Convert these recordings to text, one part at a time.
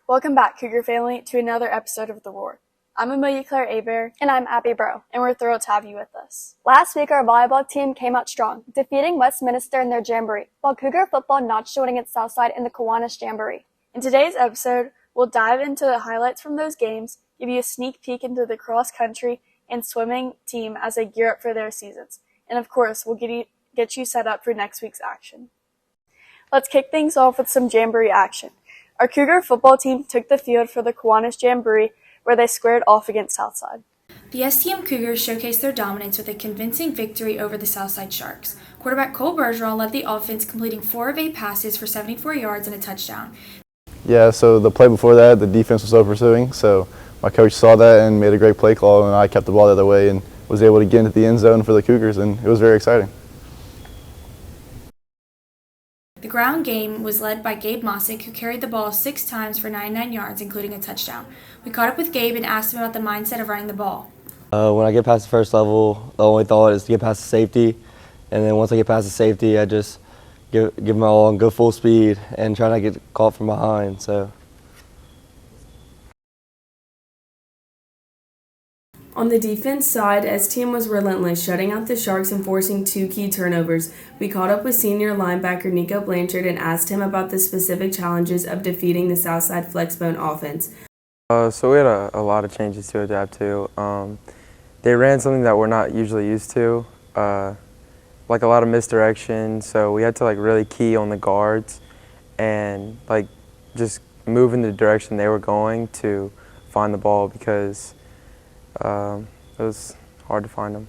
Welcome back, Cougar family, to another episode of The Roar. I'm Amelia Claire Abear. And I'm Abby Bro. And we're thrilled to have you with us. Last week, our volleyball team came out strong, defeating Westminster in their Jamboree, while Cougar football notched winning at Southside in the Kiwanis Jamboree. In today's episode, we'll dive into the highlights from those games, give you a sneak peek into the cross-country and swimming team as they gear up for their seasons. And of course, we'll get you set up for next week's action. Let's kick things off with some Jamboree action. Our Cougar football team took the field for the Kiwanis Jamboree, where they squared off against Southside. The STM Cougars showcased their dominance with a convincing victory over the Southside Sharks. Quarterback Cole Bergeron led the offense, completing 4 of 8 passes for 74 yards and a touchdown. Yeah, so the play before that, the defense was so pursuing, so my coach saw that and made a great play call, and I kept the ball the other way and was able to get into the end zone for the Cougars, and it was very exciting. The ground game was led by Gabe Mossick, who carried the ball 6 times for 99 yards, including a touchdown. We caught up with Gabe and asked him about the mindset of running the ball. When I get past the first level, the only thought is to get past the safety, and then once I get past the safety, I just give my all and go full speed and try not to get caught from behind. On the defense side, STM was relentless, shutting out the Sharks and forcing 2 key turnovers. We caught up with senior linebacker Nico Blanchard and asked him about the specific challenges of defeating the Southside Flexbone offense. So we had a lot of changes to adapt to. They ran something that we're not usually used to, like a lot of misdirection. So we had to really key on the guards and just move in the direction they were going to find the ball because it was hard to find them.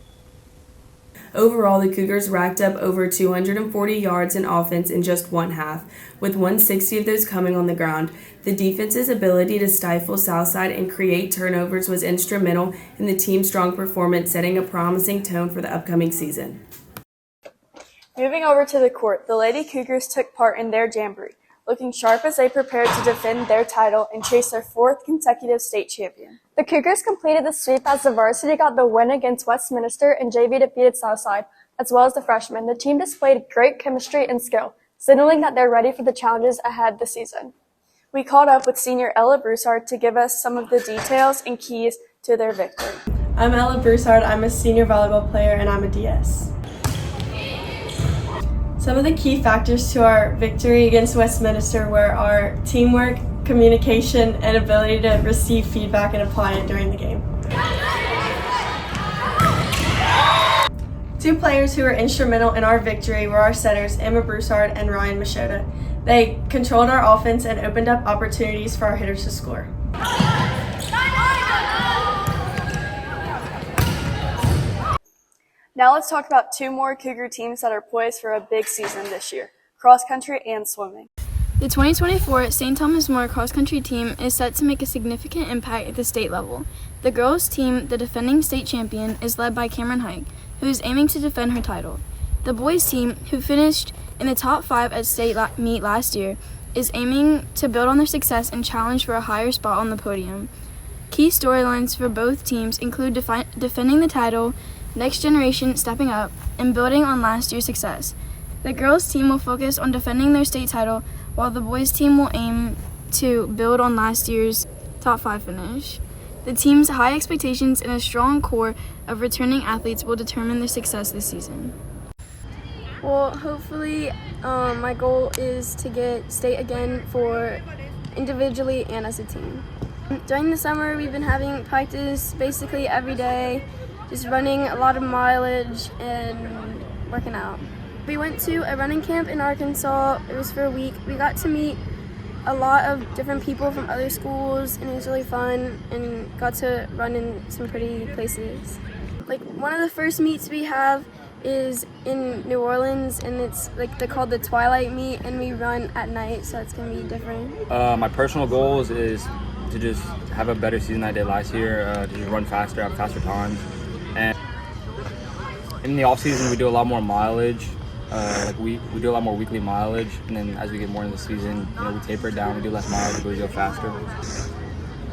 Overall, the Cougars racked up over 240 yards in offense in just one half, with 160 of those coming on the ground. The defense's ability to stifle Southside and create turnovers was instrumental in the team's strong performance, setting a promising tone for the upcoming season. Moving over to the court, the Lady Cougars took part in their Jamboree, looking sharp as they prepared to defend their title and chase their 4th consecutive state champion. The Cougars completed the sweep as the varsity got the win against Westminster and JV defeated Southside, as well as the freshmen. The team displayed great chemistry and skill, signaling that they're ready for the challenges ahead this season. We caught up with senior Ella Broussard to give us some of the details and keys to their victory. I'm Ella Broussard. I'm a senior volleyball player and I'm a DS. Some of the key factors to our victory against Westminster were our teamwork, communication, and ability to receive feedback and apply it during the game. 2 players who were instrumental in our victory were our setters, Emma Broussard and Ryan Machota. They controlled our offense and opened up opportunities for our hitters to score. Now let's talk about 2 more Cougar teams that are poised for a big season this year, cross country and swimming. The 2024 St. Thomas More cross country team is set to make a significant impact at the state level. The girls team, the defending state champion, is led by Cameron Hike, who is aiming to defend her title. The boys team, who finished in the top 5 at state meet last year, is aiming to build on their success and challenge for a higher spot on the podium. Key storylines for both teams include defending the title, next generation stepping up, and building on last year's success. The girls team will focus on defending their state title, while the boys team will aim to build on last year's top 5 finish. The team's high expectations and a strong core of returning athletes will determine their success this season. Well, hopefully my goal is to get state again for individually and as a team. During the summer, we've been having practice basically every day, just running a lot of mileage and working out. We went to a running camp in Arkansas. It was for a week. We got to meet a lot of different people from other schools, and it was really fun and got to run in some pretty places. One of the first meets we have is in New Orleans, and it's they're called the Twilight Meet, and we run at night, so it's gonna be different. My personal goals is to just have a better season than I did last year, to just run faster, have faster times. And in the off season, we do a lot more mileage. We do a lot more weekly mileage, and then as we get more into the season, we taper it down, we do less mileage, but we go faster.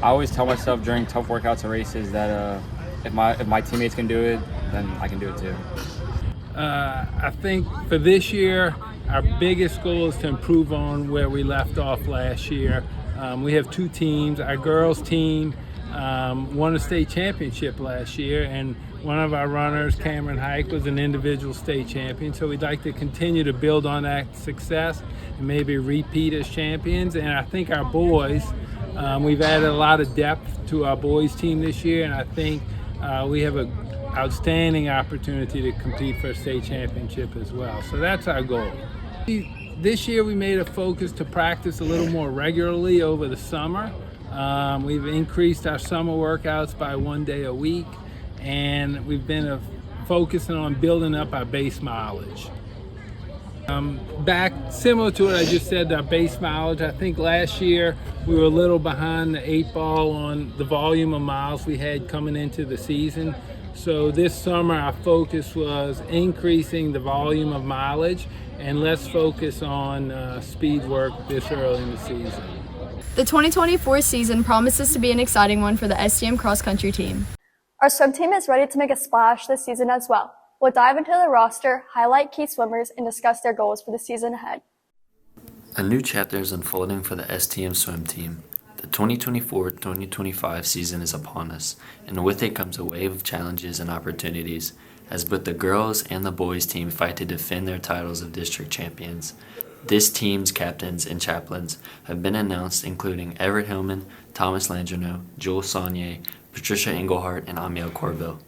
I always tell myself during tough workouts and races that if my teammates can do it, then I can do it too. I think for this year, our biggest goal is to improve on where we left off last year. We have two teams. Our girls team won a state championship last year, and one of our runners, Cameron Hike, was an individual state champion. So we'd like to continue to build on that success and maybe repeat as champions. And I think our boys, we've added a lot of depth to our boys team this year, and I think we have an outstanding opportunity to compete for a state championship as well. So that's our goal. This year we made a focus to practice a little more regularly over the summer. We've increased our summer workouts by 1 day a week, and we've been focusing on building up our base mileage. Back similar to what I just said, our base mileage, I think last year we were a little behind the 8 ball on the volume of miles we had coming into the season. So this summer our focus was increasing the volume of mileage and less focus on speed work this early in the season. The 2024 season promises to be an exciting one for the STM cross-country team. Our swim team is ready to make a splash this season as well. We'll dive into the roster, highlight key swimmers, and discuss their goals for the season ahead. A new chapter is unfolding for the STM swim team. The 2024-2025 season is upon us, and with it comes a wave of challenges and opportunities as both the girls and the boys team fight to defend their titles of district champions. This team's captains and chaplains have been announced, including Everett Hillman, Thomas Langino, Joel Saunier, Patricia Englehart, and Amiel Corville.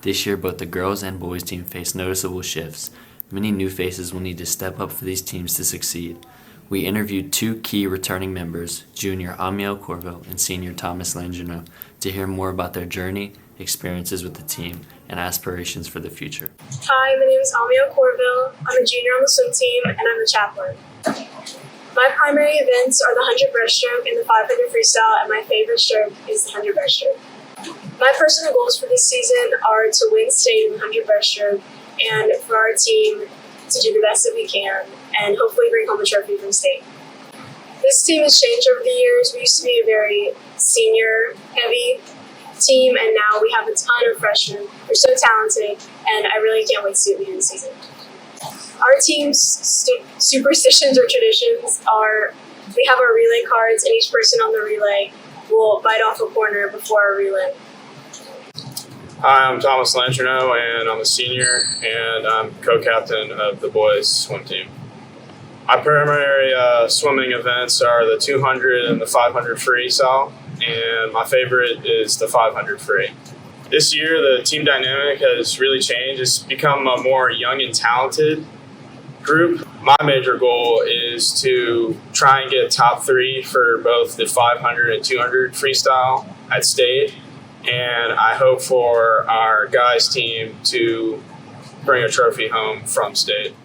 This year, both the girls and boys team face noticeable shifts. Many new faces will need to step up for these teams to succeed. We interviewed two key returning members, junior Amiel Corville and senior Thomas Langino, to hear more about their journey, experiences with the team, and aspirations for the future. Hi, my name is Amiel Corville. I'm a junior on the swim team, and I'm the chaplain. My primary events are the 100 breaststroke and the 500 freestyle, and my favorite stroke is the 100 breaststroke. My personal goals for this season are to win state in the 100 breaststroke and for our team to do the best that we can and hopefully bring home a trophy from state. This team has changed over the years. We used to be a very senior-heavy team, and now we have a ton of freshmen. They're so talented, and I really can't wait to see what we do this season. Our team's superstitions or traditions are we have our relay cards, and each person on the relay will bite off a corner before our relay. Hi, I'm Thomas Lantrino, and I'm a senior, and I'm co-captain of the boys swim team. My primary swimming events are the 200 and the 500 freestyle, and my favorite is the 500 free. This year, the team dynamic has really changed. It's become a more young and talented group. My major goal is to try and get top 3 for both the 500 and 200 freestyle at state, and I hope for our guys team to bring a trophy home from state.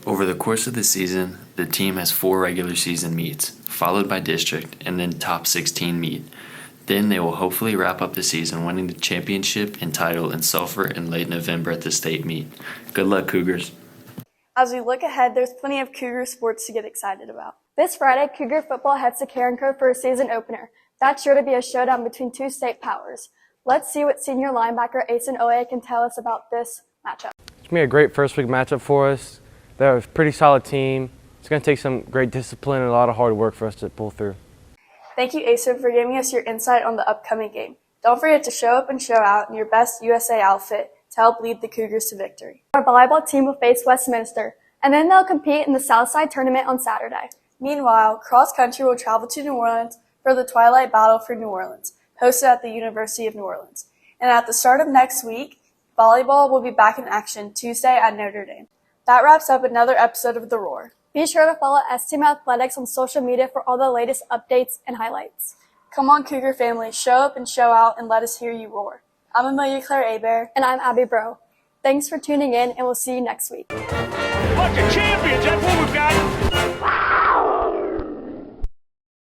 Over the course of the season, the team has 4 regular season meets, followed by district, and then top 16 meet. Then they will hopefully wrap up the season winning the championship and title in Sulphur in late November at the state meet. Good luck, Cougars. As we look ahead, there's plenty of Cougar sports to get excited about. This Friday, Cougar football heads to Carencro for a season opener. That's sure to be a showdown between two state powers. Let's see what senior linebacker Asen Oye can tell us about this matchup. It's going to be a great first week matchup for us. They're a pretty solid team. It's going to take some great discipline and a lot of hard work for us to pull through. Thank you, Asen, for giving us your insight on the upcoming game. Don't forget to show up and show out in your best USA outfit to help lead the Cougars to victory. Our volleyball team will face Westminster, and then they'll compete in the Southside tournament on Saturday. Meanwhile, cross country will travel to New Orleans for the Twilight Battle for New Orleans, hosted at the University of New Orleans. And at the start of next week, volleyball will be back in action Tuesday at Notre Dame. That wraps up another episode of The Roar. Be sure to follow STM Athletics on social media for all the latest updates and highlights. Come on, Cougar family, show up and show out and let us hear you roar. I'm Amelia Claire Hebert. And I'm Abby Bro. Thanks for tuning in, and we'll see you next week. Bunch of champions, that's what we've got.